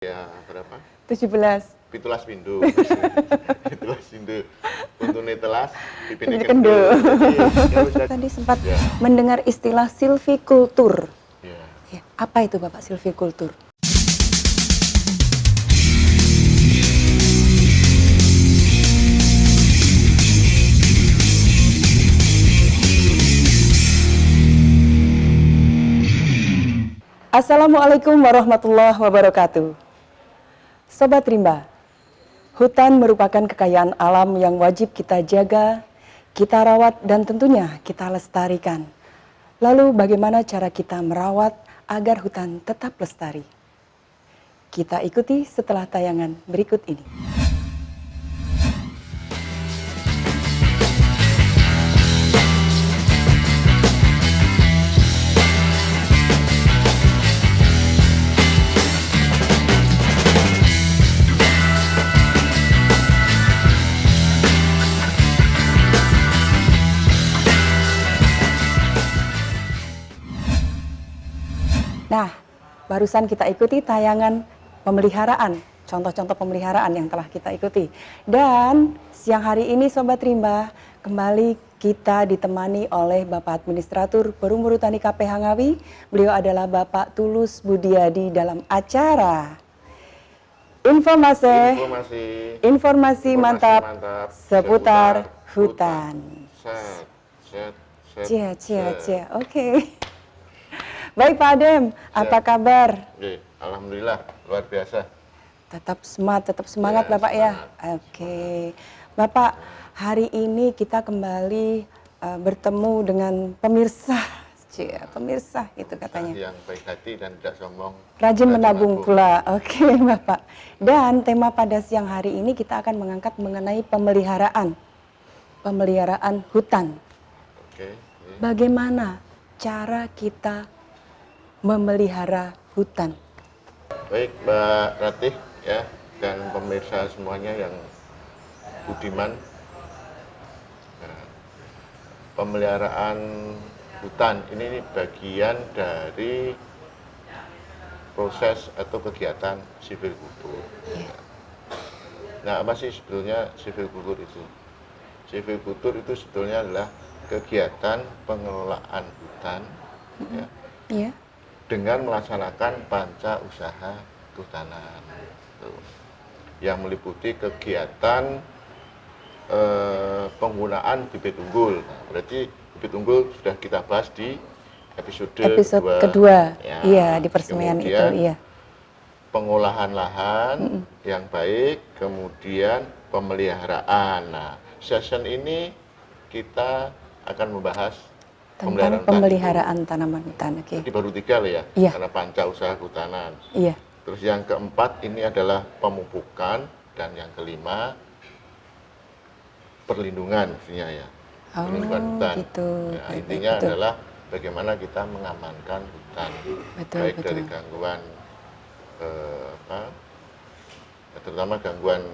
Ya, berapa? 17. Pitulas pindu. Pitulas pindu. Untune telas, pipine Pipine kendu. kendu. Tadi sempat mendengar istilah silvikultur. Ya. Ya, apa itu Bapak silvikultur? Assalamualaikum warahmatullahi wabarakatuh. Sobat Rimba, hutan merupakan kekayaan alam yang wajib kita jaga, kita rawat dan tentunya kita lestarikan. Lalu bagaimana cara kita merawat agar hutan tetap lestari? Kita ikuti setelah tayangan berikut ini. Nah, barusan kita ikuti tayangan pemeliharaan, contoh-contoh pemeliharaan yang telah kita ikuti. Dan siang hari ini Sobat Rimba, kembali kita ditemani oleh Bapak Administratur Perumburu Tani KPH Ngawi. Beliau adalah Bapak Tulus Budiadi dalam acara Informasi mantap seputar hutan. Oke. Baik Pak Adem, apa kabar? Alhamdulillah, luar biasa. Tetap semangat ya, Bapak semangat. Ya. Oke, Bapak, hari ini kita kembali bertemu dengan pemirsa, pemirsa itu katanya. Yang baik hati dan tidak sombong. Rajin menabung pula. Oke, Bapak. Dan tema pada siang hari ini kita akan mengangkat mengenai pemeliharaan hutan. Oke. Bagaimana cara kita memelihara hutan? Baik Mbak Ratih ya, dan pemirsa semuanya yang budiman. Nah, pemeliharaan hutan ini bagian dari proses atau kegiatan silvikultur. Yeah. Nah, apa sih sebetulnya silvikultur itu? Silvikultur itu sebetulnya adalah kegiatan pengelolaan hutan ya, yeah, dengan melaksanakan panca usaha kehutanan yang meliputi kegiatan penggunaan bibit unggul. Nah, berarti bibit unggul sudah kita bahas di episode kedua. Ya, iya, di persemaian itu. Iya. Pengolahan lahan yang baik, kemudian pemeliharaan. Nah, session ini kita akan membahas tentang pemeliharaan tanaman hutan. Jadi baru 3 loh ya, iya, karena panca usaha kehutanan. Iya. Terus yang keempat ini adalah pemupukan, dan yang kelima perlindungan maksudnya ya. Perlindungan hutan. Gitu. Ya, intinya adalah bagaimana kita mengamankan hutan, baik dari gangguan terutama gangguan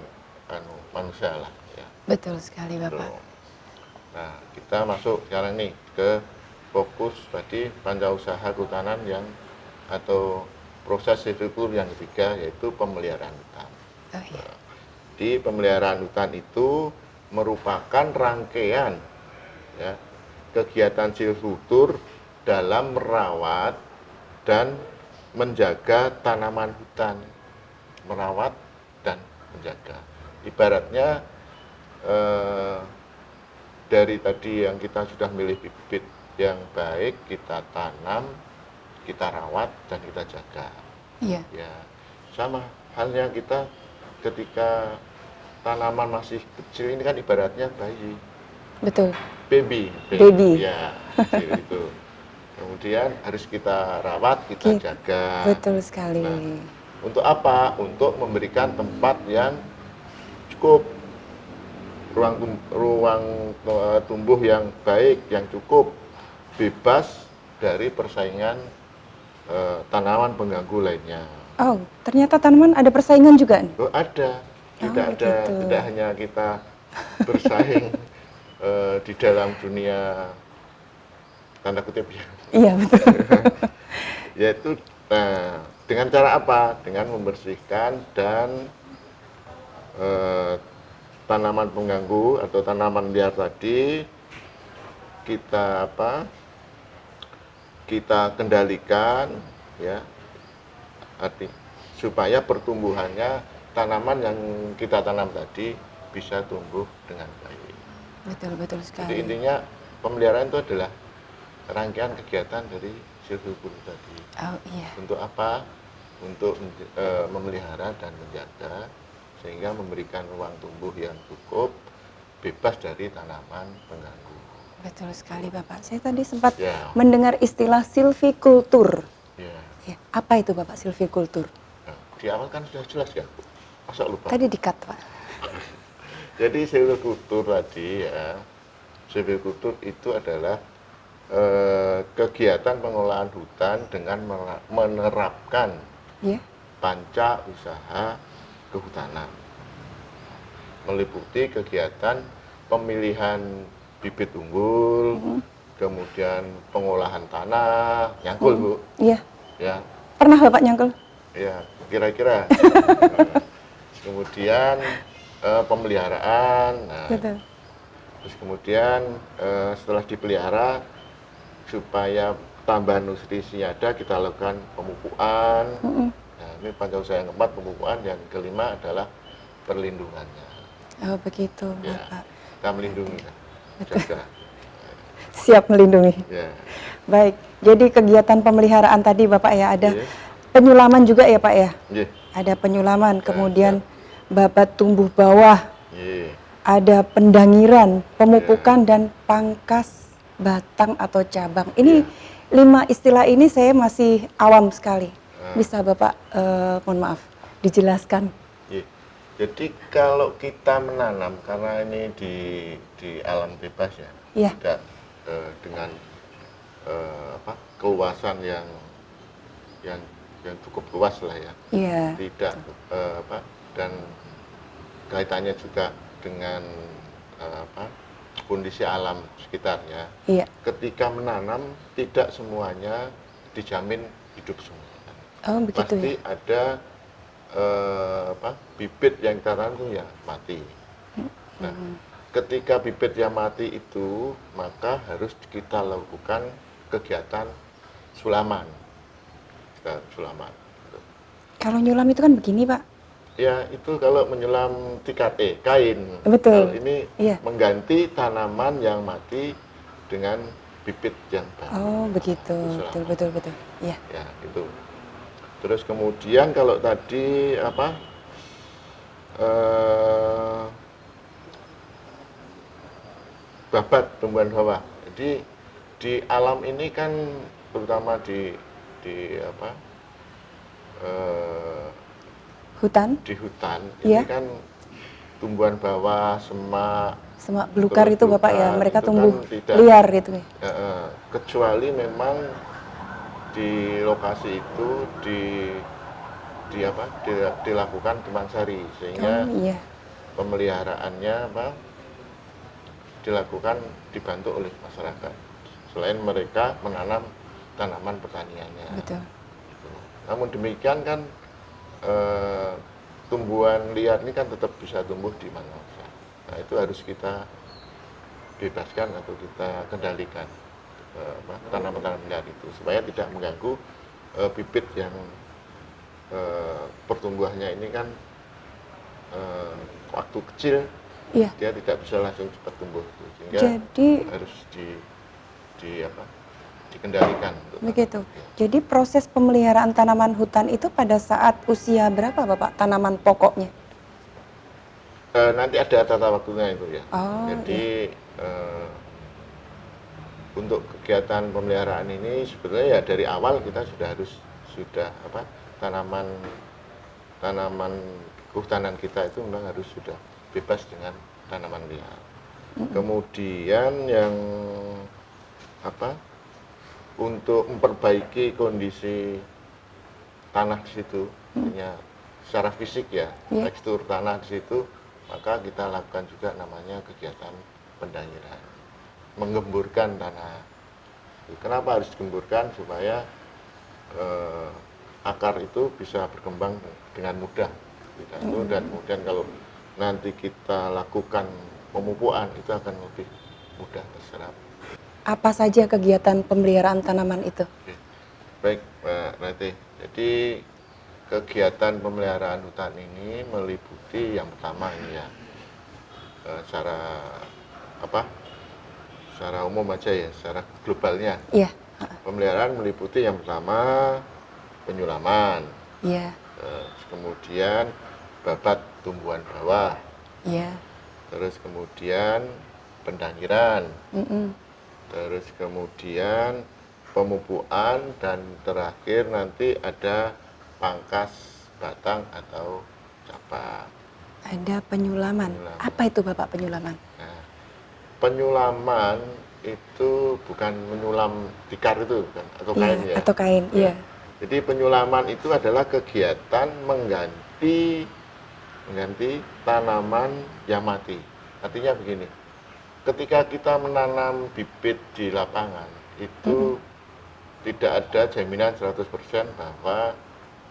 manusia lah ya. Betul sekali Bapak. Nah, kita masuk sekarang nih ke fokus tadi panca usaha kehutanan yang atau proses silvikultur yang ketiga, yaitu pemeliharaan hutan. Oh, iya. Di pemeliharaan hutan itu merupakan rangkaian ya, kegiatan silvikultur dalam merawat dan menjaga tanaman hutan, merawat dan menjaga. Ibaratnya dari tadi yang kita sudah milih bibit yang baik, kita tanam, kita rawat dan kita jaga. Iya. Ya, sama halnya kita ketika tanaman masih kecil ini kan ibaratnya bayi. Betul. Baby. Ya, itu. Kemudian harus kita rawat, kita jaga. Betul sekali. Nah, untuk apa? Untuk memberikan tempat yang cukup, ruang tumbuh yang baik, yang cukup, bebas dari persaingan tanaman pengganggu lainnya. Oh, ternyata tanaman ada persaingan juga nih? Oh, ada. Tidak hanya kita bersaing di dalam dunia tanda kutip ya. Iya, betul. Yaitu Nah, dengan cara apa? Dengan membersihkan dan tanaman pengganggu atau tanaman liar tadi kita kita kendalikan, ya, arti supaya pertumbuhannya tanaman yang kita tanam tadi bisa tumbuh dengan baik. Betul Jadi sekali. intinya pemeliharaan itu adalah rangkaian kegiatan dari silvicultur tadi. Oh iya, Untuk apa? Untuk memelihara dan menjaga sehingga memberikan ruang tumbuh yang cukup, bebas dari tanaman pengganggu. betul sekali Bapak. Saya tadi sempat Ya, mendengar istilah silvikultur. ya. Ya, apa itu Bapak silvikultur? Nah, di awal kan sudah jelas ya, masa lupa. Tadi dikat Pak. Jadi silvicultur tadi ya, silvicultur itu adalah kegiatan pengolahan hutan dengan menerapkan Ya, panca usaha kehutanan, meliputi kegiatan pemilihan bibit unggul, kemudian pengolahan tanah, nyangkul Bu, iya. ya, Pernah Bapak nyangkul? ya kira-kira. Kemudian pemeliharaan, nah, Betul. terus kemudian setelah dipelihara supaya tambahan nutrisinya ada, kita lakukan pemupukan. Nah, ini panca usaha yang keempat pemupukan, yang kelima adalah perlindungannya. Oh begitu Ya, Bapak. kita melindungi, Betul. jaga. Siap melindungi. Ya, Baik, jadi kegiatan pemeliharaan tadi Bapak ya ada iya, penyulaman juga ya Pak ya? iya, Ada penyulaman, Ya, kemudian babat tumbuh bawah, iya, ada pendangiran, pemupukan dan pangkas batang atau cabang. Ini Ya. 5 istilah ini saya masih awam sekali. Nah. Bisa Bapak, mohon maaf, dijelaskan. iya. Jadi kalau kita menanam, karena ini di alam bebas ya, Iya. tidak dengan keluasan yang cukup luas lah ya, Iya. tidak dan kaitannya juga dengan kondisi alam sekitarnya. Iya. Ketika menanam tidak semuanya dijamin hidup semua. Oh begitu Pasti ya. ada bibit yang kita tanam itu ya mati. Nah, ketika bibit yang mati itu, maka harus kita lakukan kegiatan sulaman. Kita sulaman. Kalau nyulam itu kan begini Pak. Ya, itu kalau menyulam tikate, kain. Betul. Kalau ini Iya. mengganti tanaman yang mati dengan bibit yang baru. Oh begitu, Itu betul betul. Iya. Ya, itu. Terus kemudian kalau tadi babat tumbuhan bawah. Jadi di alam ini kan terutama di Hutan, di hutan Iya. ini kan tumbuhan bawah, semak, semak belukar terus itu Bapak ya, belukar, mereka itu tumbuh kan tidak, liar itu ya. kecuali memang di lokasi itu dilakukan kemansari, sehingga Oh iya, pemeliharaannya dilakukan dibantu oleh masyarakat. Selain mereka menanam tanaman pertaniannya. betul. Namun demikian kan tumbuhan liar ini kan tetap bisa tumbuh di mana saja. Nah, itu harus kita bebaskan atau kita kendalikan tanaman-tanaman liar itu supaya tidak mengganggu bibit yang pertumbuhannya ini kan waktu kecil, Iya. dia tidak bisa langsung cepat tumbuh, sehingga Jadi harus dikendalikan untuk begitu. tanaman. Jadi proses pemeliharaan tanaman hutan itu pada saat usia berapa Bapak tanaman pokoknya? Nanti ada tata waktunya itu ya. Oh, Jadi untuk kegiatan pemeliharaan ini sebenarnya ya dari awal kita sudah tanaman kehutanan kita itu memang harus sudah bebas dengan tanaman liar. Kemudian yang untuk memperbaiki kondisi tanah di situ, artinya secara fisik ya, Iya. tekstur tanah di situ, maka kita lakukan juga namanya kegiatan pendangiran, menggemburkan tanah. Kenapa harus digemburkan? Supaya akar itu bisa berkembang dengan mudah. Dan kemudian kalau nanti kita lakukan pemupukan itu akan lebih mudah terserap. Apa saja kegiatan pemeliharaan tanaman itu? Oke. Baik, Mbak Rati. Jadi kegiatan pemeliharaan hutan ini meliputi yang pertama ini ya, secara apa? Secara umum aja ya, secara globalnya. Iya. Pemeliharaan meliputi yang pertama penyulaman, Iya. kemudian babat tumbuhan bawah, Iya. terus kemudian pendangiran, Mm-mm. terus kemudian pemupukan, dan terakhir nanti ada pangkas batang atau cabang. Ada penyulaman. Penyulaman. Apa itu Bapak penyulaman? Nah, penyulaman itu bukan menyulam tikar itu kan, atau kain Iya, ya. atau kain. Iya. Jadi penyulaman itu adalah kegiatan mengganti tanaman yang mati. Artinya begini, ketika kita menanam bibit di lapangan, itu tidak ada jaminan 100% bahwa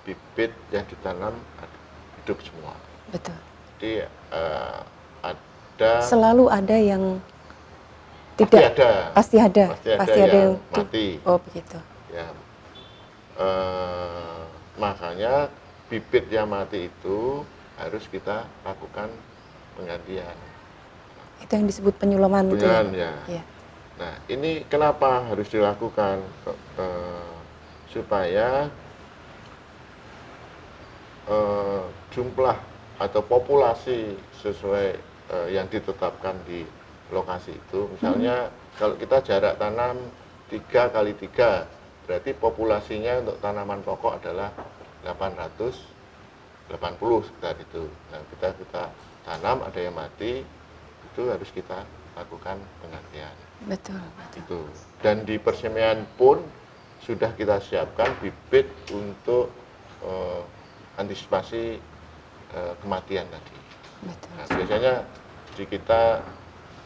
bibit yang ditanam hidup semua. Betul. Jadi ada, Selalu ada yang pasti tidak. ada, Pasti ada. pasti ada yang tu- mati. Oh begitu. Ya, makanya bibit yang mati itu harus kita lakukan penggantian. Itu yang disebut penyulaman itu ya? Penyulaman, ya. Iya. Nah, ini kenapa harus dilakukan? Supaya jumlah atau populasi sesuai yang ditetapkan di lokasi itu. Misalnya kalau kita jarak tanam 3 kali 3, berarti populasinya untuk tanaman pokok adalah 880 sekitar itu. Nah, kita tanam, ada yang mati, itu harus kita lakukan penggantian. Betul. Itu. Dan di persemaian pun sudah kita siapkan bibit untuk antisipasi kematian tadi. Betul. Nah, biasanya di kita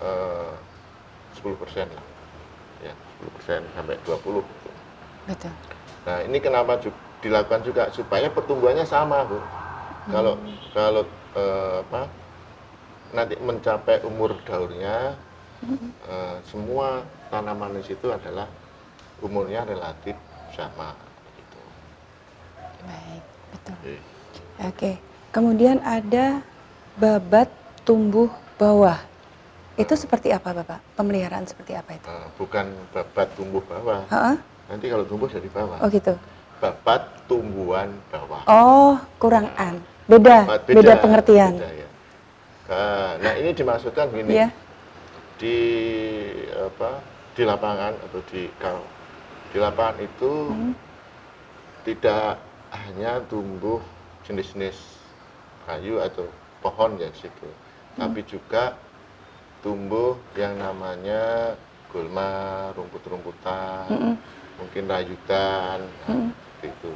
10% lah, ya 10% sampai 20. Betul. Nah, ini kenapa dilakukan juga supaya pertumbuhannya sama, Bu. Kalau nanti mencapai umur daurnya, semua tanaman di situ adalah umurnya relatif sama. Gitu. Baik, betul. Oke. Oke. Kemudian ada babat tumbuh bawah. Itu seperti apa Bapak? Pemeliharaan seperti apa itu? Bukan babat tumbuh bawah. Heeh. Nanti kalau tumbuh dari bawah. Oh gitu. Babat tumbuhan bawah. Oh, kurang an. Beda pengertian. Beda, ya. Nah, ini dimaksudkan begini. Iya. Di lapangan atau di lapangan itu tidak hanya tumbuh jenis-jenis kayu atau pohon ya situ, tapi juga tumbuh yang namanya gulma, rumput-rumputan, mungkin rayutan, seperti itu.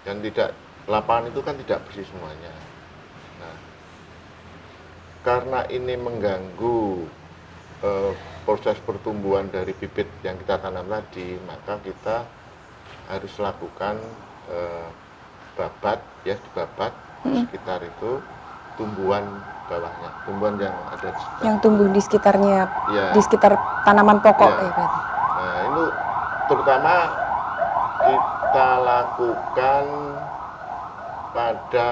Dan lapangan itu kan tidak bersih semuanya. Nah, karena ini mengganggu proses pertumbuhan dari bibit yang kita tanam tadi, maka kita harus lakukan babat, ya, dibabat sekitar itu tumbuhan bawahnya, tumbuhan yang ada di sekitar. Yang tumbuh di sekitarnya, Ya. di sekitar tanaman pokok Ya. ya berarti. Nah, itu terutama kita lakukan pada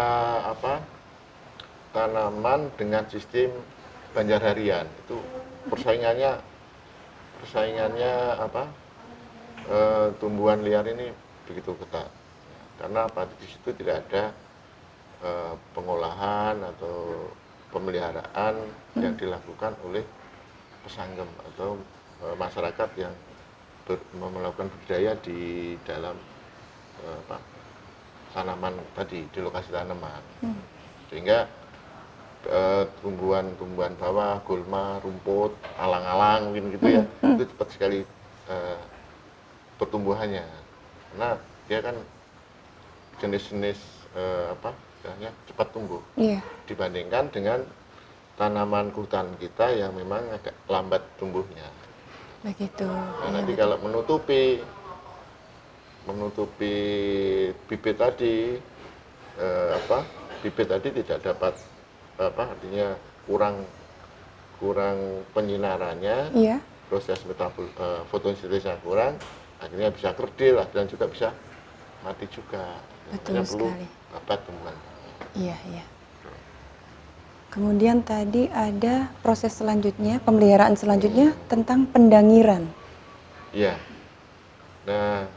tanaman dengan sistem banjar harian. Itu persaingannya tumbuhan liar ini begitu ketat. Karena di situ tidak ada pengolahan atau pemeliharaan yang dilakukan oleh pesanggem atau masyarakat yang melakukan budidaya di dalam tanaman tadi, di lokasi tanaman. Sehingga tumbuhan bawah, gulma, rumput, alang-alang gitu ya, itu cepat sekali pertumbuhannya. Karena dia kan jenis-jenis cepat tumbuh. Iya. Dibandingkan dengan tanaman hutan kita yang memang agak lambat tumbuhnya. Begitu. Nah, Iya, nanti betul. kalau menutupi menutupi bibit tadi, bibit tadi tidak dapat artinya kurang penyinarannya, Iya, proses fotosintesisnya kurang, akhirnya bisa kerdil dan juga bisa mati juga. betul Makanya perlu sekali. babat tumbuhan. Iya, iya. Kemudian tadi ada proses selanjutnya, pemeliharaan selanjutnya tentang pendangiran. Iya. Nah,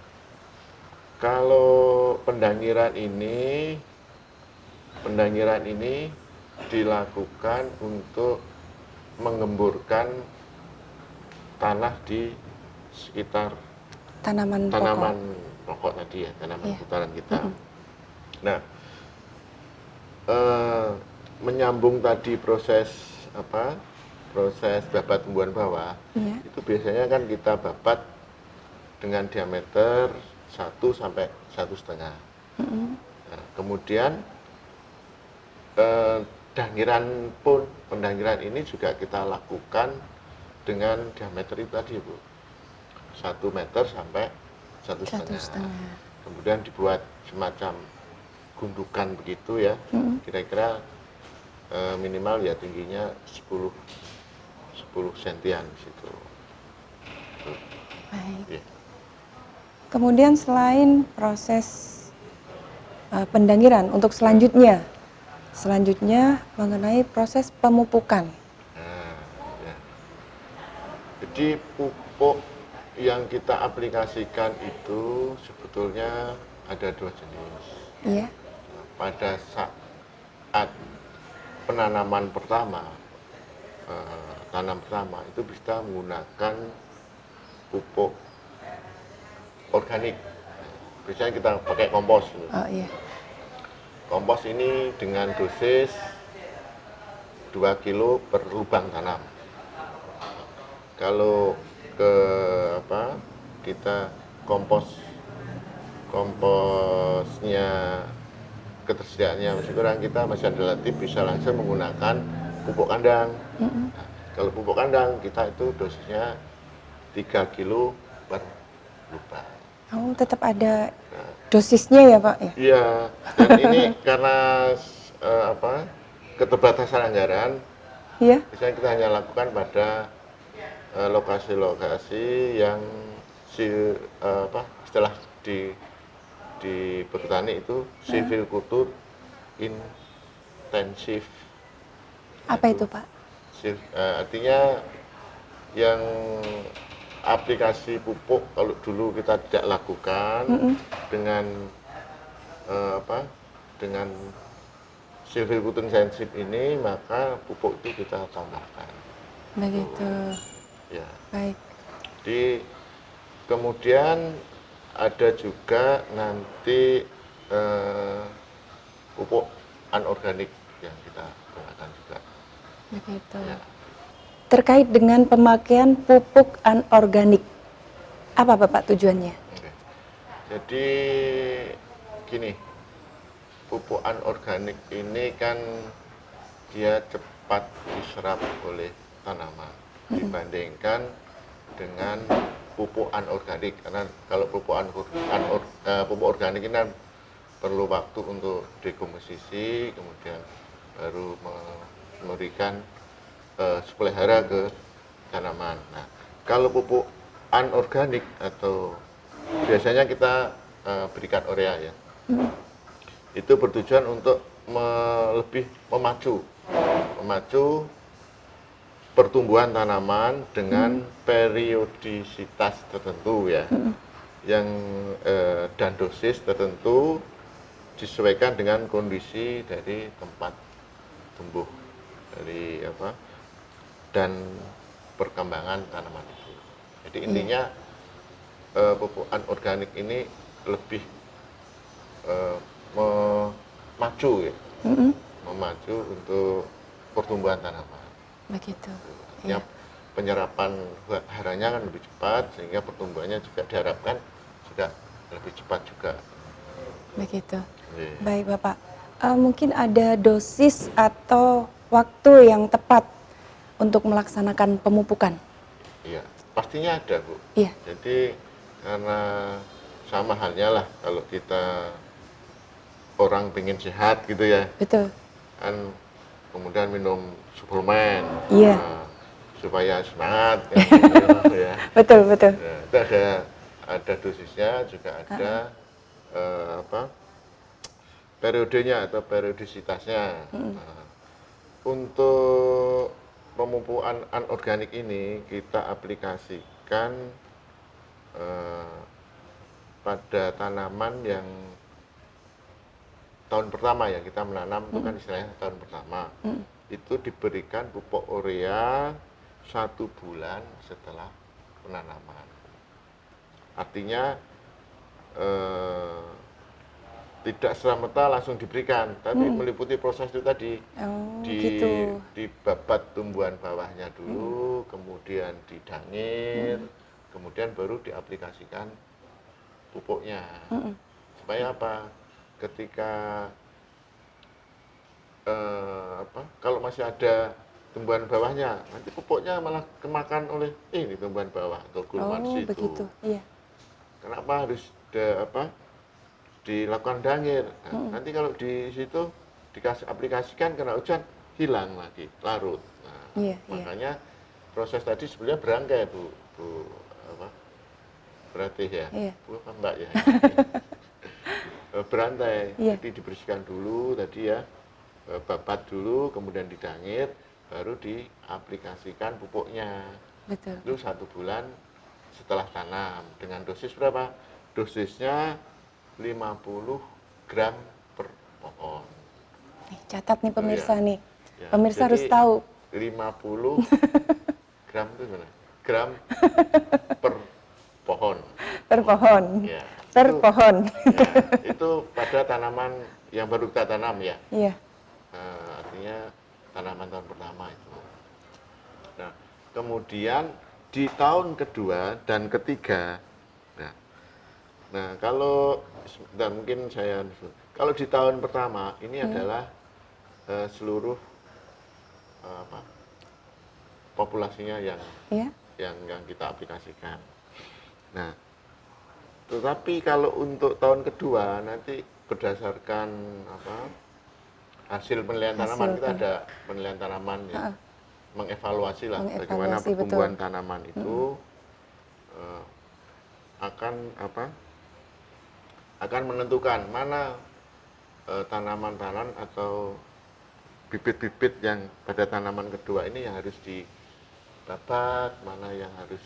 kalau pendangiran ini dilakukan untuk mengemburkan tanah di sekitar Tanaman tanaman pokok. pokok tadi ya, tanaman Iya. putaran kita. Nah, menyambung tadi proses babat tumbuhan bawah, Iya. itu biasanya kan kita babat dengan diameter 1 sampai 1,5. Nah, kemudian pendangiran ini juga kita lakukan dengan diameter itu tadi, Bu. 1 meter sampai 1,5. Kemudian dibuat semacam gundukan begitu ya, kira-kira minimal ya tingginya 10 sentian di situ. Baik. Ya. Kemudian selain proses pendangiran, untuk selanjutnya mengenai proses pemupukan. Nah, ya. Jadi pupuk yang kita aplikasikan itu sebetulnya ada 2 jenis. Iya. Pada saat penanaman pertama, tanam pertama itu bisa menggunakan pupuk organik. Biasanya kita pakai kompos. Oh iya. Kompos ini dengan dosis 2 kilo per lubang tanam. Kalau kita komposnya ketersediaannya masih kurang, kita masih relatif bisa langsung menggunakan pupuk kandang. Nah, kalau pupuk kandang kita itu dosisnya 3 kilo per lubang. Oh, tetap ada dosisnya ya, Pak ya? Iya, dan ini karena keterbatasan anggaran, Iya. misalnya kita hanya lakukan pada lokasi-lokasi yang istilah di bertani itu silvicultur intensif. Apa itu, Pak? Artinya yang aplikasi pupuk kalau dulu kita tidak lakukan dengan dengan silvicultur intensif ini, maka pupuk itu kita tambahkan. Begitu. Ya. Baik. Jadi kemudian ada juga nanti pupuk anorganik yang kita gunakan juga. Begitu. Ya. Terkait dengan pemakaian pupuk anorganik, apa Bapak tujuannya? Oke. Jadi gini, pupuk anorganik ini kan dia cepat diserap oleh tanaman dibandingkan dengan pupuk anorganik, karena kalau pupuk organik ini kan perlu waktu untuk dekomposisi, kemudian baru memberikan suplai hara ke tanaman. Nah, kalau pupuk anorganik atau biasanya kita berikan urea ya, itu bertujuan untuk lebih memacu pertumbuhan tanaman dengan periodisitas tertentu ya, yang dan dosis tertentu disesuaikan dengan kondisi dari tempat tumbuh dari dan perkembangan tanaman itu. Jadi intinya pupuk anorganik ini lebih memacu ya, memacu untuk pertumbuhan tanaman. Begitu. Ya, penyerapan haranya kan lebih cepat, sehingga pertumbuhannya juga diharapkan juga lebih cepat juga. Begitu. Iya. Baik Bapak, mungkin ada dosis atau waktu yang tepat untuk melaksanakan pemupukan? Iya, pastinya ada, Bu. Iya. Jadi karena sama halnya lah kalau kita orang pengen sehat gitu ya, Betul. kan kemudian minum suplemen, Iya. supaya semangat kan, gitu ya. Betul, betul. Ya, itu ada dosisnya, juga ada apa, periodenya atau periodisitasnya. Nah, untuk pemupukan anorganik ini kita aplikasikan pada tanaman yang tahun pertama ya, kita menanam itu kan istilahnya tahun pertama. Itu diberikan pupuk urea 1 bulan setelah penanaman. Artinya tidak serta-merta langsung diberikan, tapi meliputi proses itu tadi. Oh, di gitu. dibabat tumbuhan bawahnya dulu, kemudian didangir, kemudian baru diaplikasikan pupuknya. Supaya apa? Ketika kalau masih ada tumbuhan bawahnya, nanti pupuknya malah kemakan oleh ini tumbuhan bawah atau gulma di Oh, situ. begitu. Iya. Kenapa harus dilakukan dangir? Nah, nanti kalau di situ dikasih aplikasikan kena hujan, hilang lagi, larut. Nah, Iya, iya. makanya proses tadi sebenarnya berangkai, Bu berarti ya, Iya. Bu apa Mbak ya? Berantai, Iya. jadi dibersihkan dulu tadi ya, babat dulu, kemudian didangir, baru diaplikasikan pupuknya. Betul. Itu 1 bulan setelah tanam. Dengan dosis berapa? Dosisnya 50 gram per pohon. Nih, catat nih pemirsa ya. nih. Ya, Pemirsa jadi harus tahu. 50 gram itu gimana? Gram per pohon. Per pohon. Ya, Per itu, pohon. ya, itu pada tanaman yang baru kita tanam ya. Iya. Artinya tanaman tahun pertama itu. Nah, kemudian di tahun kedua dan ketiga, nah kalau dan mungkin kalau di tahun pertama ini adalah seluruh populasinya yang Iya. yang kita aplikasikan. Nah, tetapi kalau untuk tahun kedua nanti berdasarkan hasil penilaian tanaman, kita ada penilaian tanaman ya, mengevaluasi lah bagaimana pertumbuhan tanaman itu akan menentukan mana tanaman-tanaman atau bibit-bibit yang pada tanaman kedua ini yang harus dibabat, mana yang harus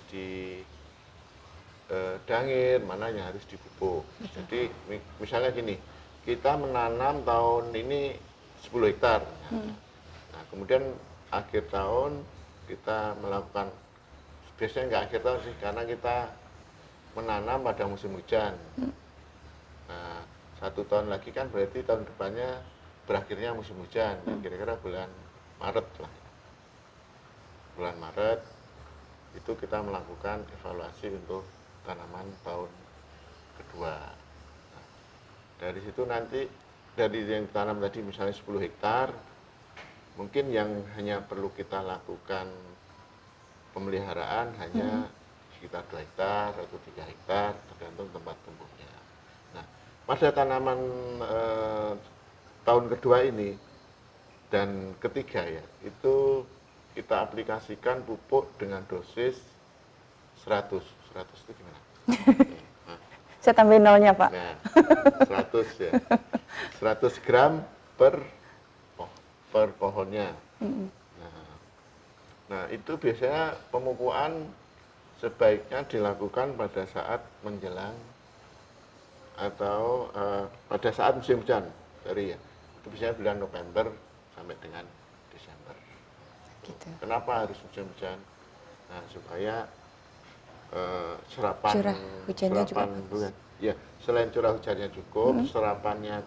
didangir, mana yang harus dipupuk. Jadi misalnya gini, kita menanam tahun ini 10 hektar. Nah, kemudian akhir tahun kita melakukan, biasanya nggak akhir tahun sih, karena kita menanam pada musim hujan. Nah, 1 tahun lagi kan berarti tahun depannya berakhirnya musim hujan, kira-kira bulan Maret lah. Bulan Maret itu kita melakukan evaluasi untuk tanaman tahun kedua. Nah, dari situ nanti dari yang tanam tadi misalnya 10 hektar, mungkin yang hanya perlu kita lakukan pemeliharaan hanya sekitar 2 hektar atau 3 hektar, tergantung tempat tumbuhnya. Nah, pada tanaman tahun kedua ini dan ketiga ya, itu kita aplikasikan pupuk dengan dosis 100 itu gimana? Saya tambahin nolnya, Pak. Nah, 100 ya. 100 gram per pohonnya. Nah, itu biasanya pemupukan sebaiknya dilakukan pada saat menjelang atau pada saat musim hujan. Itu biasanya bulan November sampai dengan Desember. Gitu. Kenapa harus musim hujan? Nah, supaya serapan curah hujannya juga bukan, ya, selain curah hujannya cukup, serapannya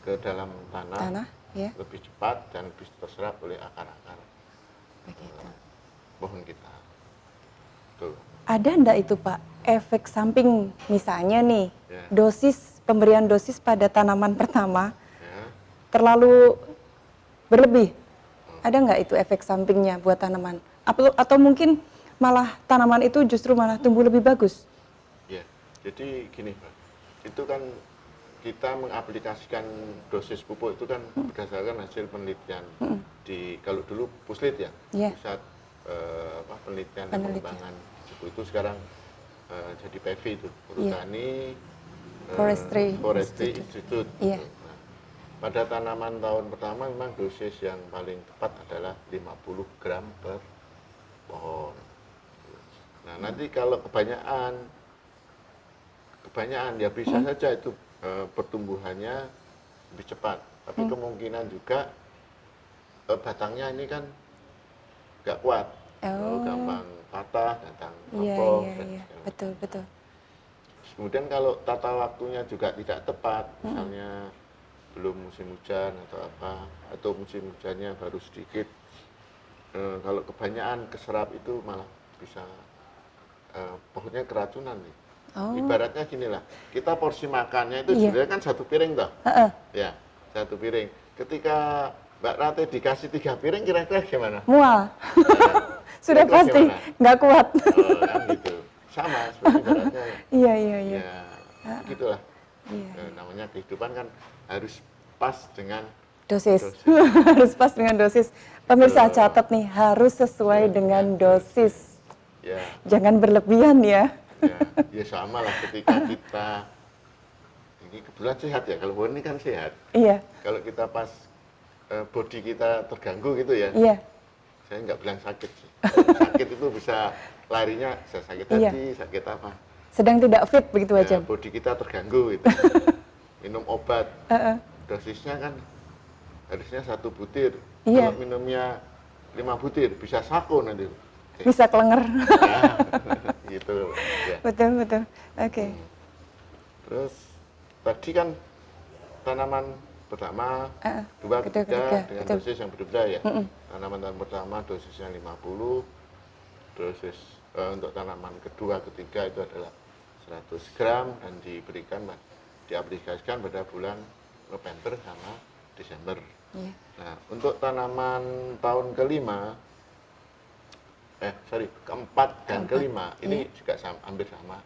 ke dalam tanah ya. lebih cepat dan lebih terserap oleh akar-akar pohon kita. Tuh. Ada enggak itu, Pak, efek samping misalnya nih, Ya. pemberian dosis pada tanaman pertama Ya. terlalu berlebih? Ada nggak itu efek sampingnya buat tanaman? Atau mungkin malah tanaman itu justru malah tumbuh lebih bagus? Ya. Jadi gini, Pak, itu kan kita mengaplikasikan dosis pupuk itu kan berdasarkan hasil penelitian di kalau dulu Puslit ya, Iya. pusat penelitian dan pengembangan itu sekarang jadi PV itu, Perhutani Forestry Forestry Institute. Institute. Iya. Nah, pada tanaman tahun pertama memang dosis yang paling tepat adalah 50 gram per pohon. Nah, nanti kalau kebanyakan ya bisa saja itu pertumbuhannya lebih cepat. Tapi kemungkinan juga batangnya ini kan nggak kuat, gampang patah, gampang Iya, roboh. iya, iya. Betul, betul. Kemudian kalau tata waktunya juga tidak tepat, misalnya belum musim hujan atau apa, atau musim hujannya baru sedikit, kalau kebanyakan keserap itu malah bisa pohonnya keracunan nih. Ibaratnya gini lah, kita porsi makannya itu sebenarnya kan satu piring toh, ya satu piring. Ketika Mbak Rate dikasih 3 piring, kira-kira gimana? Mual. Sudah Kira-kira pasti gimana? nggak kuat. Oh, kan gitu. Sama seperti ibaratnya. Iya, iya, iya. Ya, begitulah. Iya. Namanya kehidupan kan harus pas dengan Dosis. dosis. Harus pas dengan dosis. Pemirsa catat nih, harus sesuai dengan dosis. Ya, Jangan berlebihan ya. ya sama lah ketika kita ini kebetulan sehat ya. Kalau ini kan sehat. Iya, Kalau kita pas body kita terganggu gitu ya, iya. saya nggak bilang sakit sih. Sakit itu bisa larinya bisa sakit hati, sakit apa. Sedang tidak fit begitu aja. Ya, body kita terganggu gitu. Minum obat, dosisnya kan harusnya 1 butir. Iya. Kalau minumnya 5 butir, bisa sako nanti. Bisa kelenger. Nah, gitu. Ya. Betul, betul. Oke. Terus tadi kan tanaman pertama, dua, kedua, ketiga dengan betul. dosis yang berbeda ya. Tanaman pertama dosisnya 50, dosis untuk tanaman kedua, ketiga itu adalah 100 gram dan diaplikasikan pada bulan November sama Desember. Iya. Nah, untuk tanaman tahun keempat dan kelima ini juga hampir sama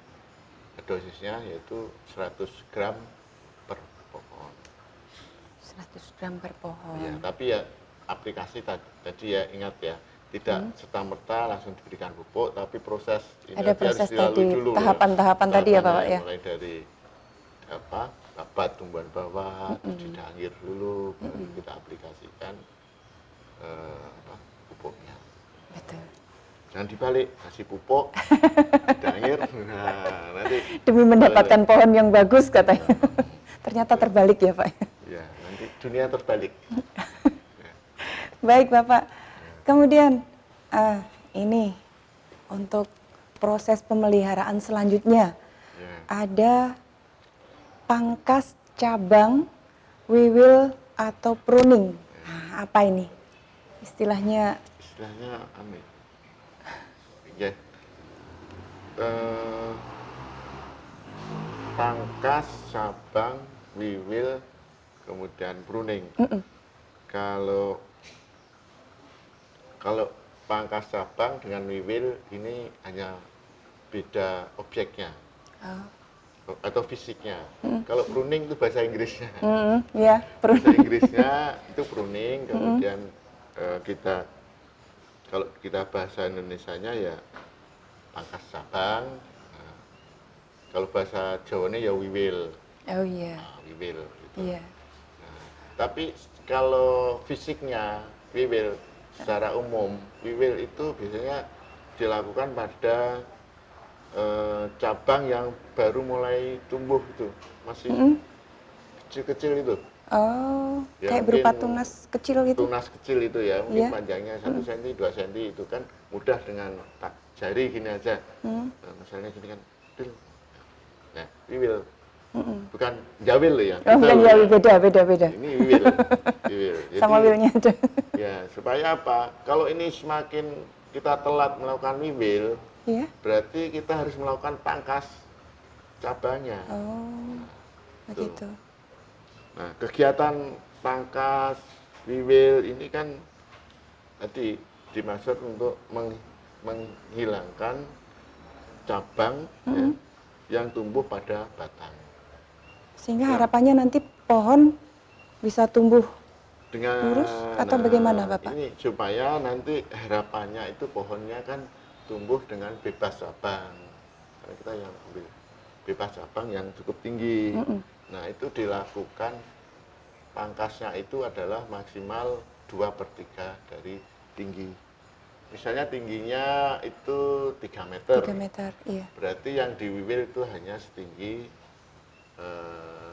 dosisnya, yaitu 100 gram per pohon. 100 gram per pohon. Ya, tapi ya aplikasi tadi ya ingat ya, tidak serta-merta langsung diberikan pupuk, tapi proses ini Ada proses harus dilalui tadi, dulu tahapan-tahapan tadi ya Pak ya. Mulai dari babat tumbuhan bawah, didangir dulu, baru kita aplikasikan pupuknya. Betul. Jangan dibalik, kasih pupuk, didangir, nah nanti Demi mendapatkan pohon yang bagus katanya. Ternyata terbalik ya Pak. ya nanti dunia terbalik. Baik Bapak. Kemudian ini untuk proses pemeliharaan selanjutnya Ya. ada pangkas cabang, wiwil atau pruning. Nah, apa ini? Istilahnya Istilahnya ya, pangkas, cabang, wiwil, kemudian pruning. Kalau pangkas cabang dengan wiwil ini hanya beda objeknya atau fisiknya. Kalau pruning itu bahasa Inggrisnya. ya, Bahasa Inggrisnya itu pruning, kemudian kalau kita bahasa Indonesianya ya pangkas cabang. Nah, kalau bahasa Jawanya ya wiwil. Oh iya. Wiwil gitu. Iya. Nah, tapi kalau fisiknya wiwil secara umum, wiwil itu biasanya dilakukan pada cabang yang baru mulai tumbuh itu, masih kecil-kecil itu. Oh, Ya, kayak berupa mungkin tunas kecil gitu. Tunas kecil itu ya, mungkin Iya. panjangnya 1 cm, 2 cm itu kan mudah dengan jari gini aja. Misalnya gini kan, dil. Nah, wiwil. Bukan jawil loh ya. Oh, Kita bukan loh ya, ya. beda. Ini wiwil. Wiwil. Sama wilnya aja. Ya, supaya apa? Kalau ini semakin kita telat melakukan wiwil, Iya. berarti kita harus melakukan pangkas cabangnya. Oh, begitu. Nah, kegiatan pangkas, wiwil ini kan tadi dimaksud untuk menghilangkan cabang ya, yang tumbuh pada batang. Sehingga Ya. harapannya nanti pohon bisa tumbuh Dengan lurus atau bagaimana Bapak? ini supaya nanti harapannya itu pohonnya kan tumbuh dengan bebas cabang. Karena kita yang ambil bebas cabang yang cukup tinggi. Mm-mm. Nah, itu dilakukan pangkasnya itu adalah maksimal 2/3 dari tinggi. Misalnya tingginya itu 3 meter. 3 meter, iya. Berarti yang diwiwil itu hanya setinggi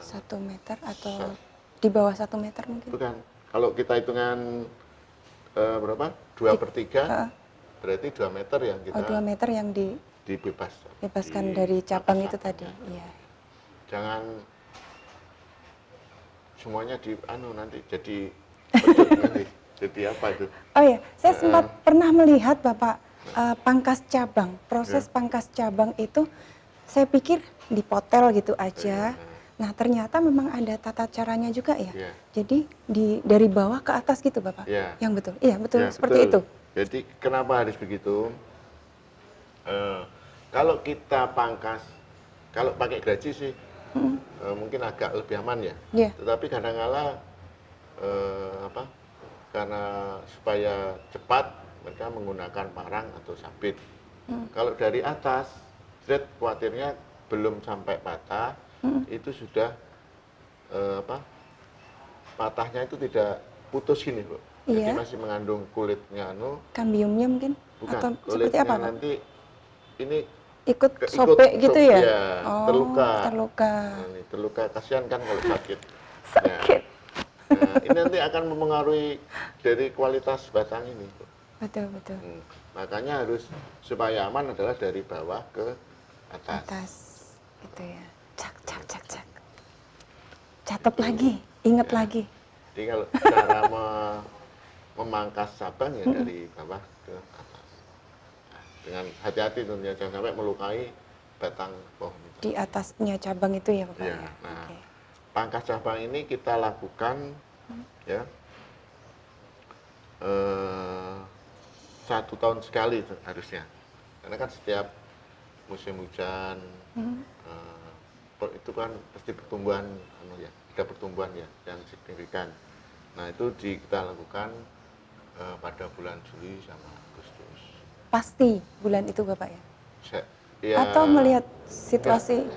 1 meter atau sa- di bawah 1 meter mungkin? bukan. Kalau kita hitungan berapa? 2/3, Heeh. berarti 2 meter yang Oh, 2 kita meter yang di dibebaskan dari cabang itu tadi. pangkas Iya. Jangan semuanya nanti jadi pedut nanti. Jadi apa itu? Oh ya, saya sempat pernah melihat Bapak pangkas cabang. Proses Ya. pangkas cabang itu saya pikir dipotel gitu aja. Nah, ternyata memang ada tata caranya juga ya. Ya. Jadi dari bawah ke atas gitu Bapak. Ya. Yang betul. Iya, betul Ya, seperti betul. itu. Jadi kenapa harus begitu? Kalau kita pangkas, kalau pakai gergaji sih mungkin agak lebih aman ya. Iya. Tetapi kadang-kala karena supaya cepat mereka menggunakan parang atau sabit. Kalau dari atas, khawatirnya belum sampai patah, itu sudah patahnya itu tidak putus gini, Bu. Jadi Iya. masih mengandung kulitnya Kambiumnya mungkin bukan atau seperti kulitnya apa Pak? nanti ini Ikut sobek gitu ya? ya, Oh, terluka. terluka. Nah, ini terluka, kasihan kan kalau sakit. Sakit. Nah, ini nanti akan mempengaruhi dari kualitas batang ini, Bu. Betul, betul. Makanya harus supaya aman adalah dari bawah ke atas. Atas. Gitu ya. Cak, cak, cak, cak. Catat lagi, ingat lagi. Jadi kalau cara memangkas cabang ya dari bawah ke atas. Nah, dengan hati-hati tentunya jangan sampai melukai batang pohon itu. Di atasnya cabang itu ya Bapak Ya, ya? nah, Oke. pangkas cabang ini kita lakukan ya 1 tahun sekali harusnya. Karena kan setiap musim hujan itu kan pasti pertumbuhan ada pertumbuhan ya yang signifikan. Nah, itu kita lakukan pada bulan Juli sama Agustus. Pasti bulan itu Bapak ya? Ya, Atau melihat situasi?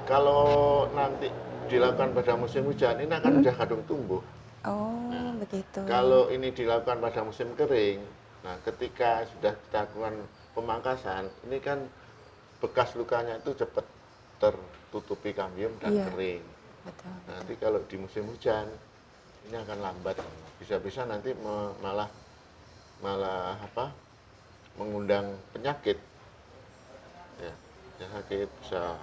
kalau nanti dilakukan pada musim hujan, ini akan udah kadung tumbuh. Oh, begitu. Kalau ini dilakukan pada musim kering, nah ketika sudah kita lakukan pemangkasan, ini kan bekas lukanya itu cepat tertutupi kambium dan Iya. kering. Betul. Nanti kalau di musim hujan, ini akan lambat. Bisa-bisa nanti malah mengundang penyakit. Ya, penyakit bisa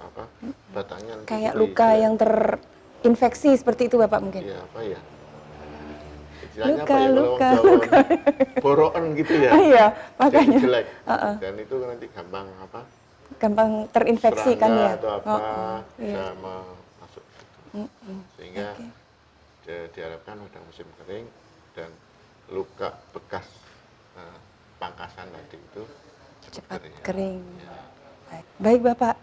batangnya nanti Kayak jadi luka jelek. yang terinfeksi seperti itu Bapak mungkin? Ya, apa ya? Istilahnya Luka, apa ya? Kalau luka, Jawa luka. borokan gitu ya. Iya, Jadi makanya. jelek. Dan itu nanti gampang Gampang terinfeksi kan serangga ya? atau apa iya. bisa masuk gitu. Sehingga diharapkan pada musim kering dan luka bekas pangkasan tadi itu Cepat kering. kering. Ya. Baik Bapak,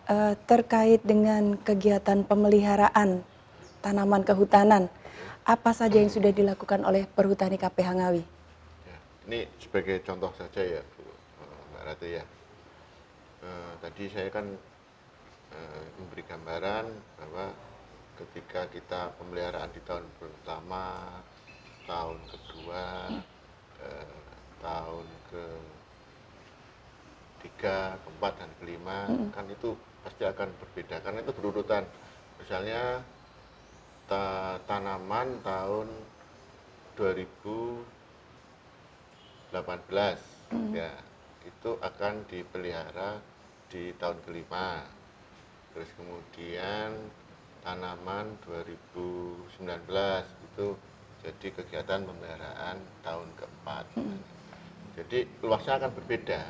terkait dengan kegiatan pemeliharaan tanaman kehutanan, apa saja yang sudah dilakukan oleh Perhutani KPH Ngawi? Ya, ini sebagai contoh saja ya, Bu Mbak Ratu ya. Tadi saya kan memberi gambaran bahwa ketika kita pemeliharaan di tahun pertama, tahun kedua, tahun ketiga, keempat, dan kelima, kan itu pasti akan berbeda karena itu berurutan. Misalnya tanaman tahun 2018 ya itu akan dipelihara di tahun kelima. Terus kemudian tanaman 2019 itu jadi kegiatan pemeliharaan tahun keempat. Jadi luasnya akan berbeda.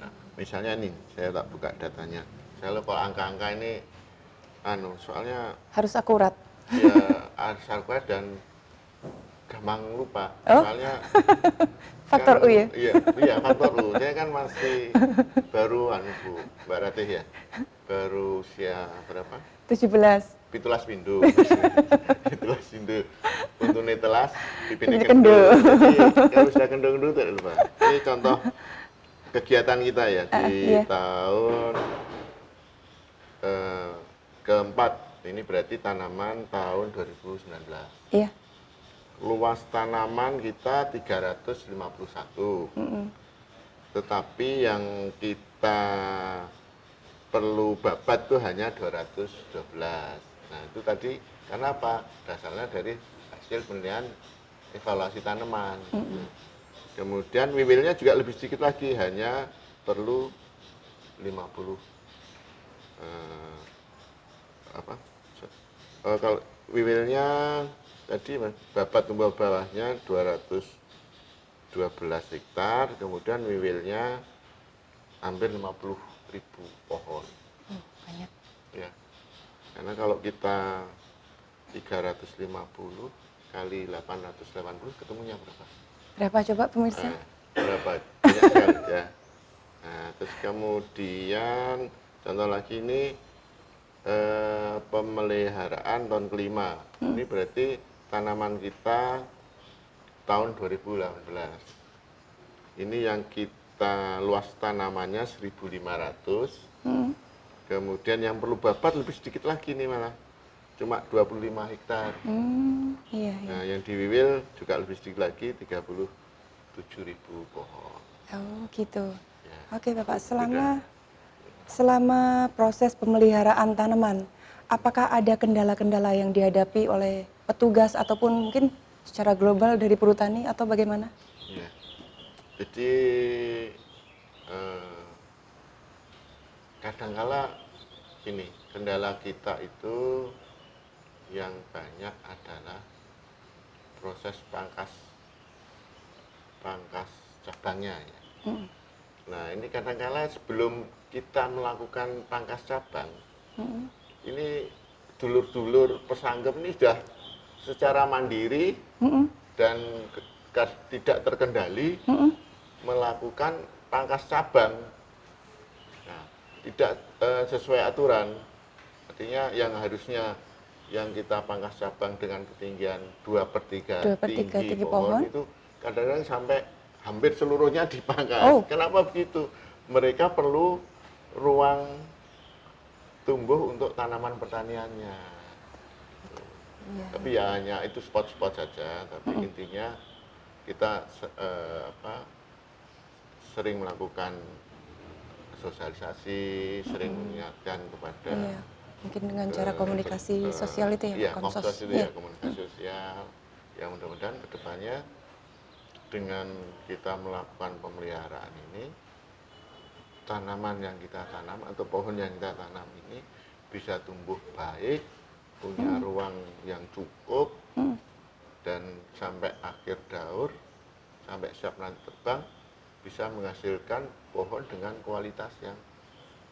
Nah, misalnya nih, saya tak buka datanya. Saya kalau angka-angka ini, soalnya Harus akurat. ya harus akurat dan gampang lupa. Oh. Soalnya Faktor kan, U ya? Iya, faktor U. Saya kan masih baru Bu, Mbak Ratih ya. Baru usia berapa? 17. Pitulas pindu. Pitulas pindu. Untune telas, pipine Pipine kendo. kendo. Jadi kalau sudah kendo-kendo tidak lupa. Ini contoh kegiatan kita ya di Iya. tahun keempat. Ini berarti tanaman tahun 2019. Iya. Luas tanaman kita 351. Tetapi yang kita perlu babat itu hanya 212. Nah, itu tadi karena apa? Dasarnya dari hasil penilaian evaluasi tanaman. Kemudian wiwilnya juga lebih sedikit lagi, hanya perlu 50 apa? Kalau wiwilnya tadi babat tumbuh bawahnya 212 hektar, kemudian wiwilnya hampir 50.000 pohon. Banyak. Ya. Karena kalau kita 350 kali 880 ketemunya berapa? Berapa coba pemirsa? Berapa? Banyak sekali ya. Nah, terus kemudian contoh lagi ini pemeliharaan tahun kelima. Ini berarti tanaman kita tahun 2018. Ini yang kita luas tanamannya 1.500. Kemudian yang perlu babat lebih sedikit lagi nih malah. Cuma 25 hektar. Iya, iya. Nah, yang di Wiwil juga lebih sedikit lagi 37.000 pohon. Oh, gitu. Ya. Oke, Bapak, selama proses pemeliharaan tanaman, apakah ada kendala-kendala yang dihadapi oleh petugas ataupun mungkin secara global dari perhutani atau bagaimana? Ya. Jadi kadangkala ini kendala kita itu yang banyak adalah proses pangkas cabangnya ya. Nah, ini kadangkala sebelum kita melakukan pangkas cabang, ini dulur-dulur pesanggep ini sudah secara mandiri dan tidak terkendali melakukan pangkas cabang. Nah, tidak sesuai aturan. Artinya yang harusnya yang kita pangkas cabang dengan ketinggian 2/3 tinggi pohon itu kadang-kadang sampai hampir seluruhnya dipangkas. Oh. Kenapa begitu? Mereka perlu ruang tumbuh untuk tanaman pertaniannya. Iya. Tapi ya hanya itu spot-spot saja. Tapi intinya kita sering melakukan sosialisasi, sering mengingatkan kepada mungkin dengan cara komunikasi sosial itu ya, Pak Konsos itu ya, komunikasi sosial. Ya mudah-mudahan kedepannya dengan kita melakukan pemeliharaan ini, tanaman yang kita tanam atau pohon yang kita tanam ini bisa tumbuh baik, punya ruang yang cukup, dan sampai akhir daur, sampai siap nanti terbang, bisa menghasilkan pohon dengan kualitas yang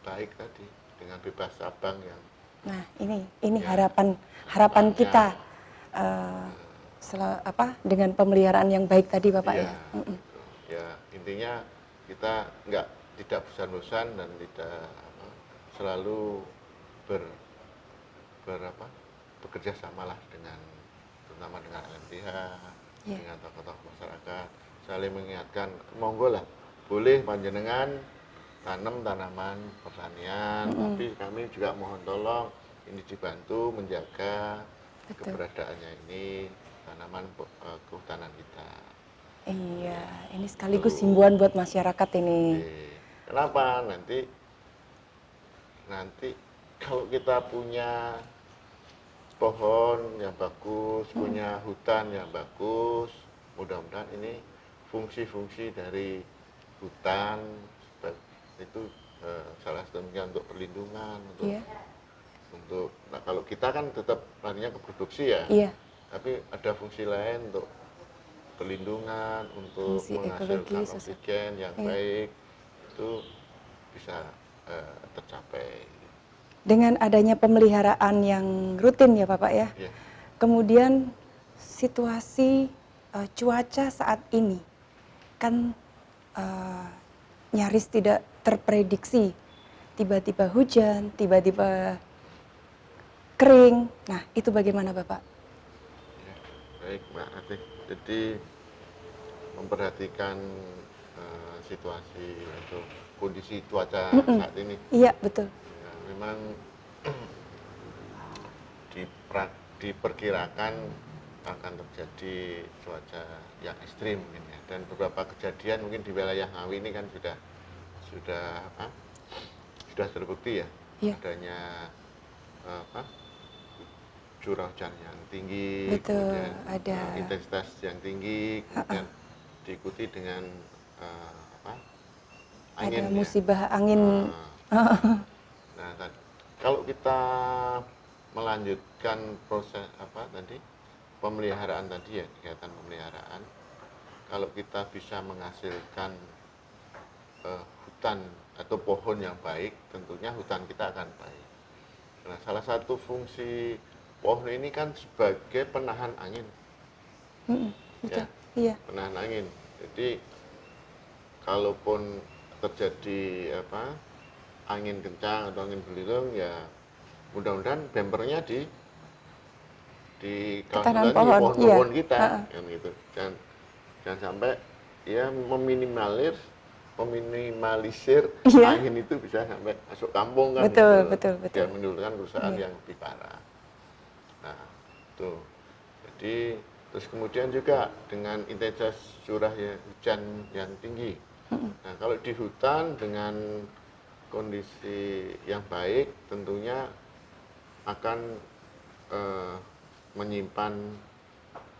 baik tadi, dengan bebas cabang yang. Nah, ini harapan kita dengan pemeliharaan yang baik tadi, Bapak ya. Ya, intinya kita tidak bosan-bosan dan tidak selalu bekerja samalah terutama dengan LMTH, dengan tokoh-tokoh masyarakat, saling mengingatkan, monggo lah, boleh panjenengan tanam tanaman pertanian, tapi kami juga mohon tolong ini dibantu menjaga keberadaannya ini tanaman kehutanan kita. Iya, ini sekaligus himbauan buat masyarakat ini. Kenapa? Nanti kalau kita punya pohon yang bagus, punya hutan yang bagus, mudah-mudahan ini fungsi-fungsi dari hutan itu salah satunya untuk perlindungan, untuk nah kalau kita kan tetap larinya ke produksi ya. Iya. Tapi ada fungsi lain untuk perlindungan, untuk fungsi menghasilkan ekologi, oksigen yang baik, itu bisa tercapai. Dengan adanya pemeliharaan yang rutin ya Bapak ya. Yeah. Kemudian situasi cuaca saat ini kan eh, nyaris tidak terprediksi, tiba-tiba hujan, tiba-tiba kering. Nah, itu bagaimana Bapak? Ya, baik Mbak Atik. Jadi memperhatikan situasi atau kondisi cuaca Mm-mm. saat ini. Iya, betul. Ya, memang diperkirakan akan terjadi cuaca yang ekstrim mungkin ya. Dan beberapa kejadian mungkin di wilayah Ngawi ini kan sudah apa? Sudah terbukti ya Iya, adanya apa? Curah hujan yang tinggi, betul. kemudian Ada intensitas yang tinggi, ha-ha, kemudian diikuti dengan apa? ada Angin ya. musibah angin. Nah, kalau kita melanjutkan proses apa tadi pemeliharaan tadi ya, kegiatan pemeliharaan, kalau kita bisa menghasilkan hutan atau pohon yang baik, tentunya hutan kita akan baik. Nah, salah satu fungsi pohon ini kan sebagai penahan angin, Mm-mm, betul. ya, Iya, penahan angin. Jadi kalaupun terjadi apa angin kencang atau angin belitung, ya mudah-mudahan bempernya di kawasan ketahanan tadi pohon. Iya. pohon-pohon kita Ha-ha. kan gitu. Jangan sampai ya meminimalisir Iya, angin itu bisa sampai masuk kampung kan betul, gitu. betul, Ya betul. menimbulkan kerusakan Iya. yang lebih parah. Nah, tuh. Jadi terus kemudian juga dengan intensitas curah ya, hujan yang tinggi. Nah, kalau di hutan dengan kondisi yang baik tentunya akan eh, menyimpan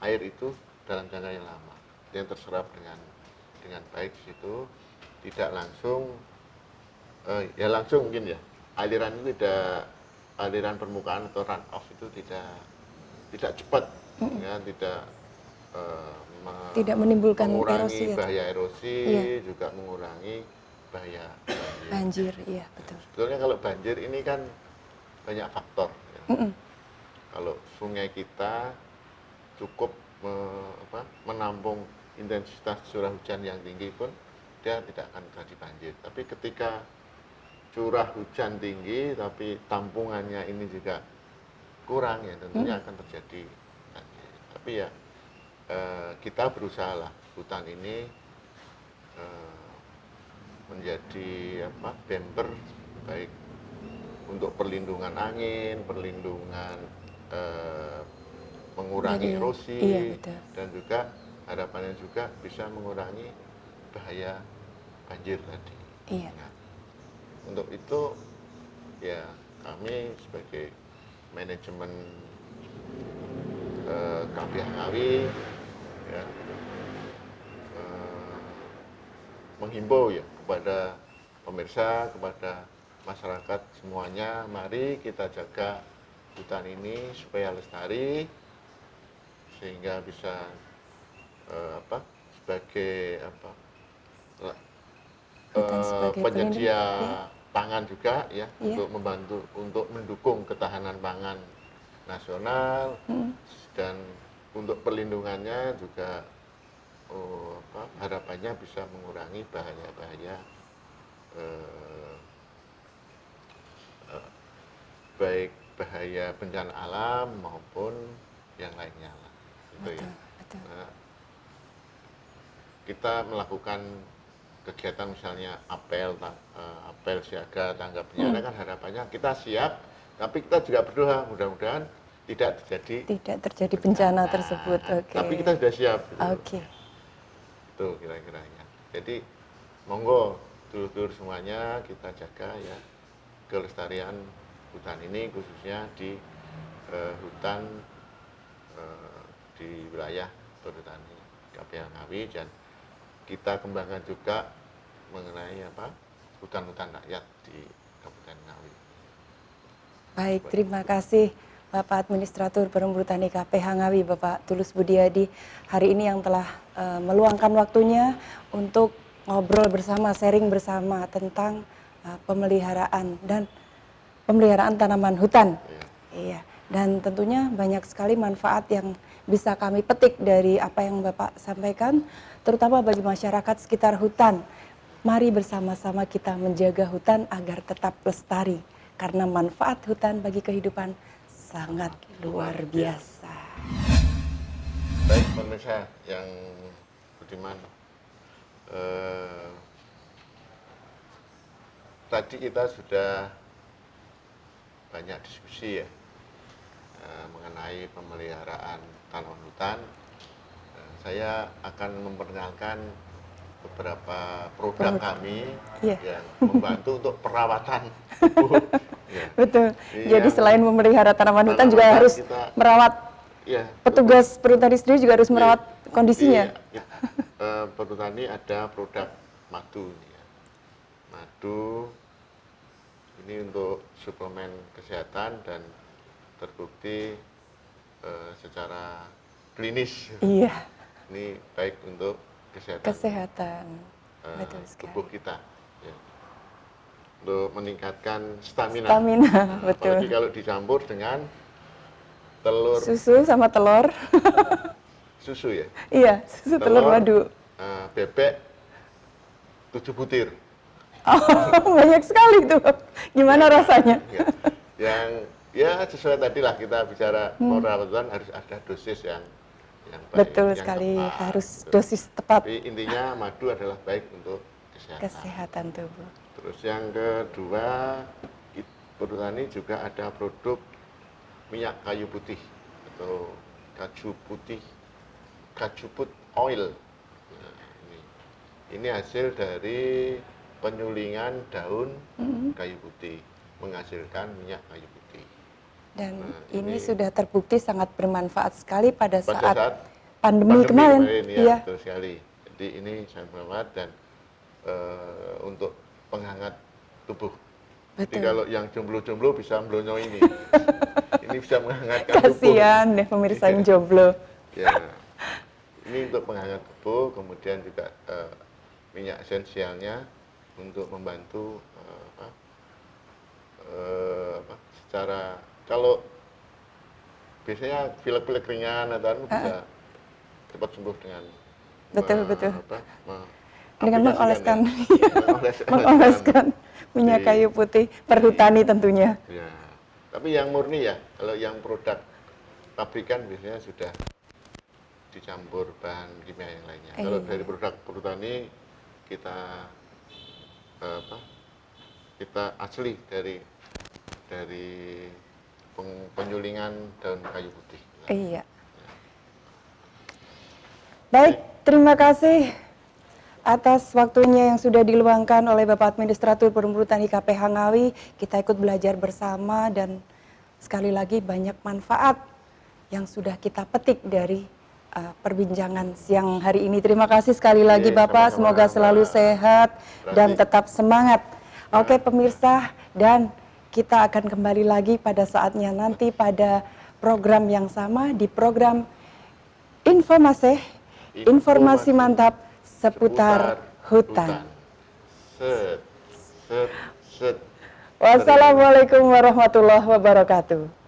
air itu dalam jangka yang lama, yang terserap dengan baik di situ, tidak langsung ya langsung mungkin ya aliran itu tidak aliran permukaan atau run off itu tidak cepat ya tidak Tidak menimbulkan mengurangi erosi ya. bahaya erosi, Iya, juga mengurangi bahaya banjir. banjir. Iya, Ya, betul. sebetulnya kalau banjir ini kan banyak faktor ya. Mm-mm. Kalau sungai kita cukup menampung intensitas curah hujan yang tinggi pun dia tidak akan terjadi banjir. Tapi ketika curah hujan tinggi tapi tampungannya ini juga kurang ya tentunya akan terjadi banjir. Tapi ya kita berusaha lah hutan ini menjadi bumper baik untuk perlindungan angin, perlindungan mengurangi Dari, erosi, iya betul. dan juga harapannya juga bisa mengurangi bahaya banjir tadi. Iya. Nah, untuk itu ya kami sebagai manajemen KPH Ngawi ya, eh, menghimbau ya kepada pemirsa, kepada masyarakat semuanya, mari kita jaga hutan ini supaya lestari sehingga bisa sebagai Hutan sebagai pelindung. penyedia Iya. pangan juga ya Iya. untuk membantu untuk mendukung ketahanan pangan nasional Mm-mm. dan untuk perlindungannya juga harapannya bisa mengurangi bahaya-bahaya eh, eh, baik bahaya bencana alam maupun yang lainnya lah gitu ya. Betul, betul. Nah, kita melakukan kegiatan misalnya apel siaga tanggap bencana kan harapannya kita siap, tapi kita juga berdoa mudah-mudahan tidak terjadi Tidak terjadi bencana tersebut. Oke. tapi kita sudah siap gitu. Oke. Itu kira-kiranya. Jadi monggo dulur-dulur semuanya kita jaga ya kelestarian hutan ini khususnya di hutan di wilayah perhutani KPH Ngawi, dan kita kembangkan juga mengenai hutan-hutan rakyat di Kabupaten Ngawi. Baik, terima kasih Bapak Administratur Perhutani KPH Ngawi, Bapak Tulus Budiadi, hari ini yang telah meluangkan waktunya untuk ngobrol bersama, sharing bersama tentang pemeliharaan tanaman hutan. Ya. Iya, dan tentunya banyak sekali manfaat yang bisa kami petik dari apa yang Bapak sampaikan, terutama bagi masyarakat sekitar hutan. Mari bersama-sama kita menjaga hutan agar tetap lestari, karena manfaat hutan bagi kehidupan sangat luar biasa. Baik pemirsa yang budiman, tadi kita sudah banyak diskusi ya mengenai pemeliharaan tanaman hutan. Saya akan memperkenalkan beberapa produk kami yang membantu untuk perawatan tubuh. Ya. Betul. Jadi selain memelihara tanaman hutan juga harus merawat. Petugas perhutani sendiri juga harus merawat kondisinya. Perhutani ada produk madu. Madu ini untuk suplemen kesehatan dan terbukti secara klinis. Iya. Ini baik untuk kesehatan tubuh kita. Ya. Untuk meningkatkan stamina. Betul. Apalagi kalau dicampur dengan telur. Susu sama telur. Susu ya? Iya, susu telur madu. Bebek 7 butir. Oh, banyak sekali tuh. Gimana rasanya? Yang ya sesuai tadi lah kita bicara perawatan harus ada dosis yang baik. Betul yang sekali, tepat, harus gitu. dosis tepat. Tapi intinya madu adalah baik untuk Kesehatan tubuh. Terus yang kedua, perhutani juga ada produk minyak kayu putih atau kajuput oil. Nah, ini hasil dari penyulingan daun kayu putih menghasilkan minyak kayu putih. Dan ini sudah terbukti sangat bermanfaat sekali pada saat pandemi kemarin. Ya, betul sekali. Jadi ini sangat bermanfaat dan untuk penghangat tubuh. Jadi kalau yang jomblo-jomblo bisa melonyo ini. Ini bisa menghangatkan tubuh. Kasihan deh pemirsa yang jomblo. Ya. Ini untuk penghangat tubuh, kemudian juga minyak esensialnya untuk membantu secara kalau biasanya pilek-pilek ringan atau bisa cepat sembuh dengan betul. Dengan mengoleskan minyak kayu putih perhutani tentunya. Ya. Tapi yang murni ya, kalau yang produk pabrikan biasanya sudah dicampur bahan kimia yang lainnya. Kalau dari produk perhutani kita asli dari penyulingan daun kayu putih. Iya. Baik, terima kasih atas waktunya yang sudah diluangkan oleh Bapak Administratur Perhutani KPH Ngawi. Kita ikut belajar bersama dan sekali lagi banyak manfaat yang sudah kita petik dari perbincangan siang hari ini. Terima kasih sekali lagi Bapak, semoga selalu sehat dan tetap semangat. Oke pemirsa, dan kita akan kembali lagi pada saatnya nanti pada program yang sama di program informasi mantap seputar hutan. Wassalamualaikum warahmatullahi wabarakatuh.